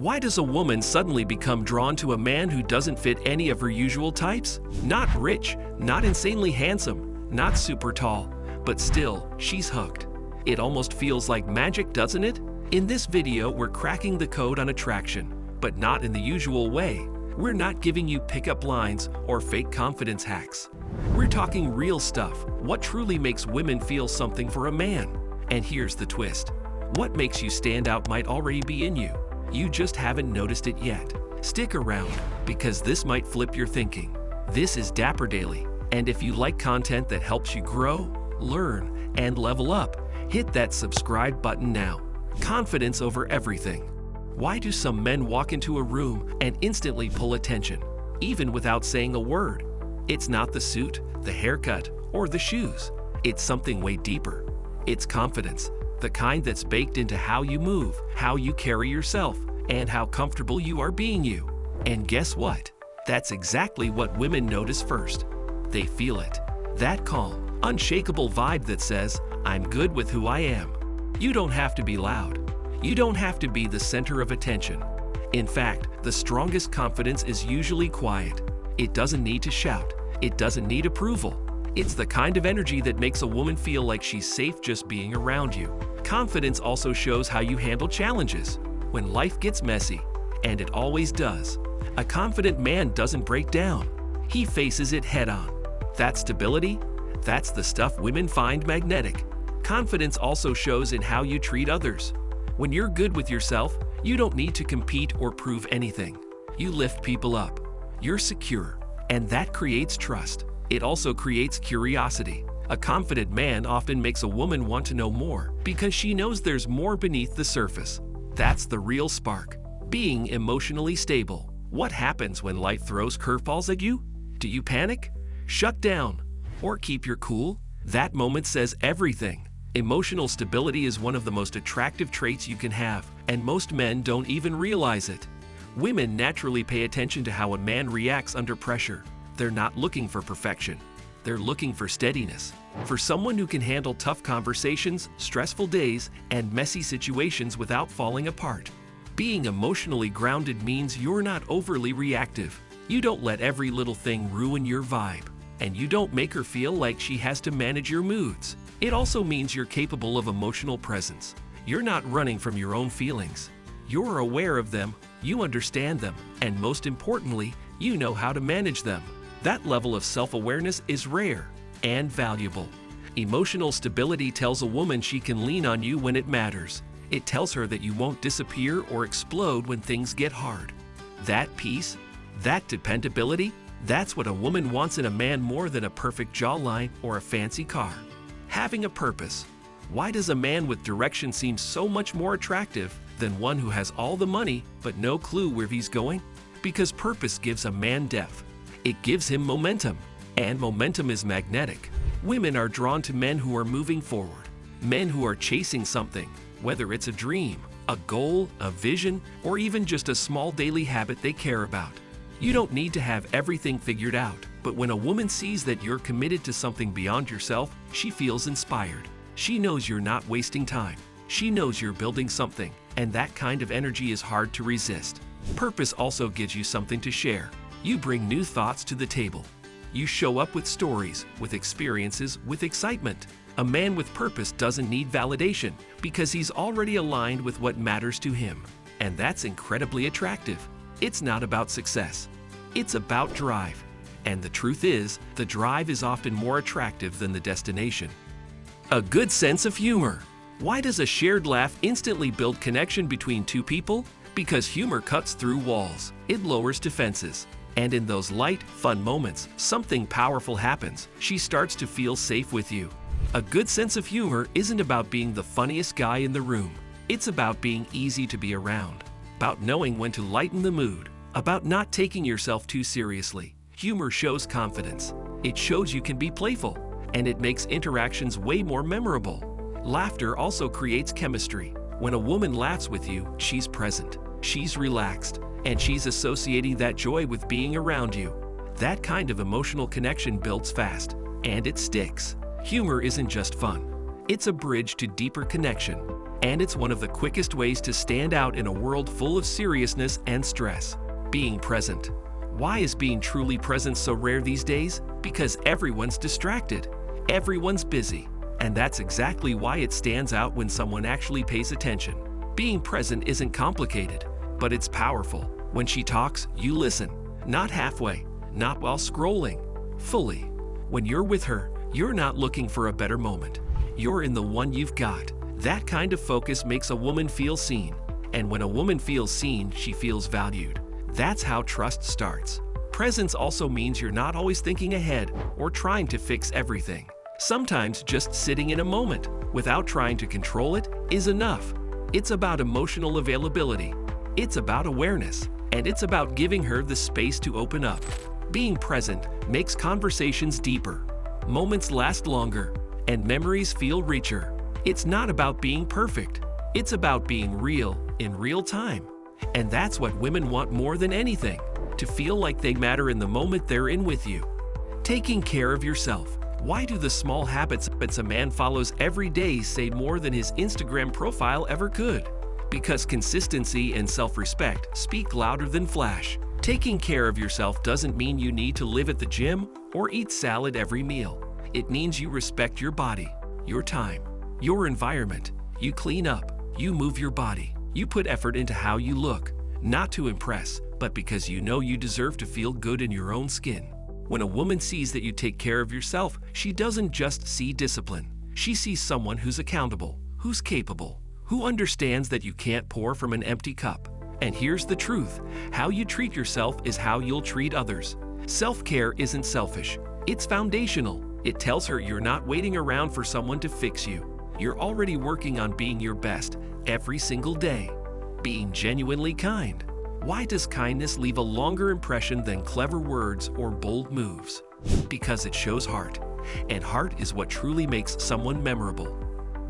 Why does a woman suddenly become drawn to a man who doesn't fit any of her usual types? Not rich, not insanely handsome, not super tall, but still, she's hooked. It almost feels like magic, doesn't it? In this video, we're cracking the code on attraction, but not in the usual way. We're not giving you pickup lines or fake confidence hacks. We're talking real stuff, what truly makes women feel something for a man. And here's the twist. What makes you stand out might already be in you. You just haven't noticed it yet. Stick around, because this might flip your thinking. This is Dapper Daily, and if you like content that helps you grow, learn, and level up, hit that subscribe button now. Confidence over everything. Why do some men walk into a room and instantly pull attention, even without saying a word? It's not the suit, the haircut, or the shoes. It's something way deeper. It's confidence, the kind that's baked into how you move, how you carry yourself, and how comfortable you are being you. And guess what? That's exactly what women notice first. They feel it. That calm, unshakable vibe that says, I'm good with who I am. You don't have to be loud. You don't have to be the center of attention. In fact, the strongest confidence is usually quiet. It doesn't need to shout. It doesn't need approval. It's the kind of energy that makes a woman feel like she's safe just being around you. Confidence also shows how you handle challenges. When life gets messy, and it always does, a confident man doesn't break down. He faces it head-on. That stability, that's the stuff women find magnetic. Confidence also shows in how you treat others. When you're good with yourself, you don't need to compete or prove anything. You lift people up. You're secure, and that creates trust. It also creates curiosity. A confident man often makes a woman want to know more because she knows there's more beneath the surface. That's the real spark. Being emotionally stable. What happens when life throws curveballs at you? Do you panic, shut down, or keep your cool? That moment says everything. Emotional stability is one of the most attractive traits you can have, and most men don't even realize it. Women naturally pay attention to how a man reacts under pressure. They're not looking for perfection. They're looking for steadiness. For someone who can handle tough conversations, stressful days, and messy situations without falling apart. Being emotionally grounded means you're not overly reactive. You don't let every little thing ruin your vibe. And you don't make her feel like she has to manage your moods. It also means you're capable of emotional presence. You're not running from your own feelings. You're aware of them, you understand them, and most importantly, you know how to manage them. That level of self-awareness is rare and valuable. Emotional stability tells a woman she can lean on you when it matters. It tells her that you won't disappear or explode when things get hard. That peace, that dependability, that's what a woman wants in a man more than a perfect jawline or a fancy car. Having a purpose. Why does a man with direction seem so much more attractive than one who has all the money but no clue where he's going? Because purpose gives a man depth. It gives him momentum, and momentum is magnetic. Women are drawn to men who are moving forward, men who are chasing something, whether it's a dream, a goal, a vision, or even just a small daily habit they care about. You don't need to have everything figured out, but when a woman sees that you're committed to something beyond yourself, she feels inspired. She knows you're not wasting time. She knows you're building something, and that kind of energy is hard to resist. Purpose also gives you something to share. You bring new thoughts to the table. You show up with stories, with experiences, with excitement. A man with purpose doesn't need validation because he's already aligned with what matters to him. And that's incredibly attractive. It's not about success. It's about drive. And the truth is, the drive is often more attractive than the destination. A good sense of humor. Why does a shared laugh instantly build connection between two people? Because humor cuts through walls. It lowers defenses. And in those light, fun moments, something powerful happens. She starts to feel safe with you. A good sense of humor isn't about being the funniest guy in the room. It's about being easy to be around, about knowing when to lighten the mood, about not taking yourself too seriously. Humor shows confidence. It shows you can be playful, and it makes interactions way more memorable. Laughter also creates chemistry. When a woman laughs with you, she's present, she's relaxed, and she's associating that joy with being around you. That kind of emotional connection builds fast, and it sticks. Humor isn't just fun. It's a bridge to deeper connection, and it's one of the quickest ways to stand out in a world full of seriousness and stress. Being present. Why is being truly present so rare these days? Because everyone's distracted. Everyone's busy. And that's exactly why it stands out when someone actually pays attention. Being present isn't complicated, but it's powerful. When she talks, you listen. Not halfway, not while scrolling. Fully. When you're with her, you're not looking for a better moment. You're in the one you've got. That kind of focus makes a woman feel seen. And when a woman feels seen, she feels valued. That's how trust starts. Presence also means you're not always thinking ahead or trying to fix everything. Sometimes just sitting in a moment, without trying to control it, is enough. It's about emotional availability. It's about awareness. And it's about giving her the space to open up. Being present makes conversations deeper. Moments last longer, and memories feel richer. It's not about being perfect. It's about being real in real time. And that's what women want more than anything, to feel like they matter in the moment they're in with you. Taking care of yourself. Why do the small habits a man follows every day say more than his Instagram profile ever could? Because consistency and self-respect speak louder than flash. Taking care of yourself doesn't mean you need to live at the gym or eat salad every meal. It means you respect your body, your time, your environment. You clean up, you move your body, you put effort into how you look, not to impress, but because you know you deserve to feel good in your own skin. When a woman sees that you take care of yourself, she doesn't just see discipline. She sees someone who's accountable, who's capable, who understands that you can't pour from an empty cup. And here's the truth. How you treat yourself is how you'll treat others. Self-care isn't selfish. It's foundational. It tells her you're not waiting around for someone to fix you. You're already working on being your best every single day. Being genuinely kind. Why does kindness leave a longer impression than clever words or bold moves? Because it shows heart. And heart is what truly makes someone memorable.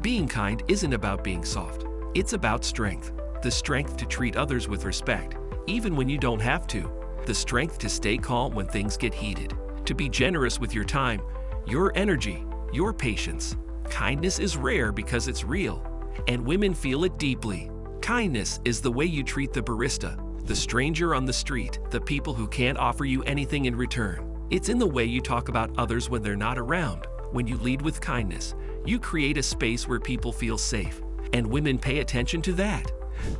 Being kind isn't about being soft. It's about strength. The strength to treat others with respect, even when you don't have to. The strength to stay calm when things get heated. To be generous with your time, your energy, your patience. Kindness is rare because it's real, and women feel it deeply. Kindness is the way you treat the barista, the stranger on the street, the people who can't offer you anything in return. It's in the way you talk about others when they're not around. When you lead with kindness, you create a space where people feel safe, and women pay attention to that.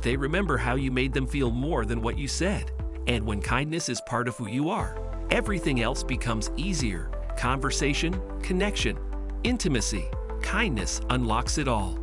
They remember how you made them feel more than what you said. And when kindness is part of who you are, everything else becomes easier. Conversation, connection, intimacy. Kindness unlocks it all.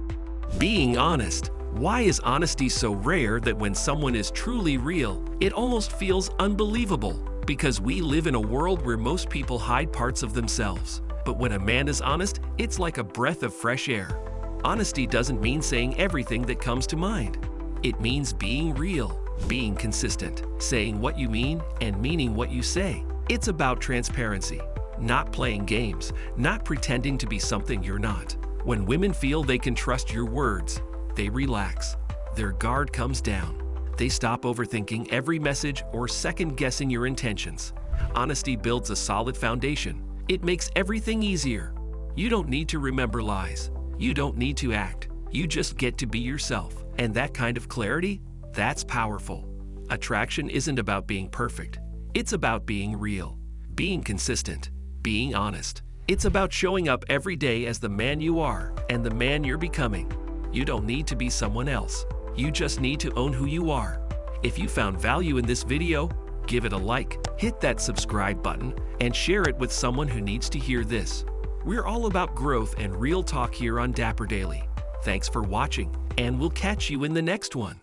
Being honest. Why is honesty so rare that when someone is truly real, it almost feels unbelievable? Because we live in a world where most people hide parts of themselves. But when a man is honest, it's like a breath of fresh air. Honesty doesn't mean saying everything that comes to mind. It means being real, being consistent, saying what you mean and meaning what you say. It's about transparency, not playing games, not pretending to be something you're not. When women feel they can trust your words, they relax. Their guard comes down. They stop overthinking every message or second-guessing your intentions. Honesty builds a solid foundation. It makes everything easier. You don't need to remember lies. You don't need to act. You just get to be yourself. And that kind of clarity, that's powerful. Attraction isn't about being perfect. It's about being real, being consistent, being honest. It's about showing up every day as the man you are and the man you're becoming. You don't need to be someone else. You just need to own who you are. If you found value in this video, give it a like, hit that subscribe button, and share it with someone who needs to hear this. We're all about growth and real talk here on Dapper Daily. Thanks for watching, and we'll catch you in the next one.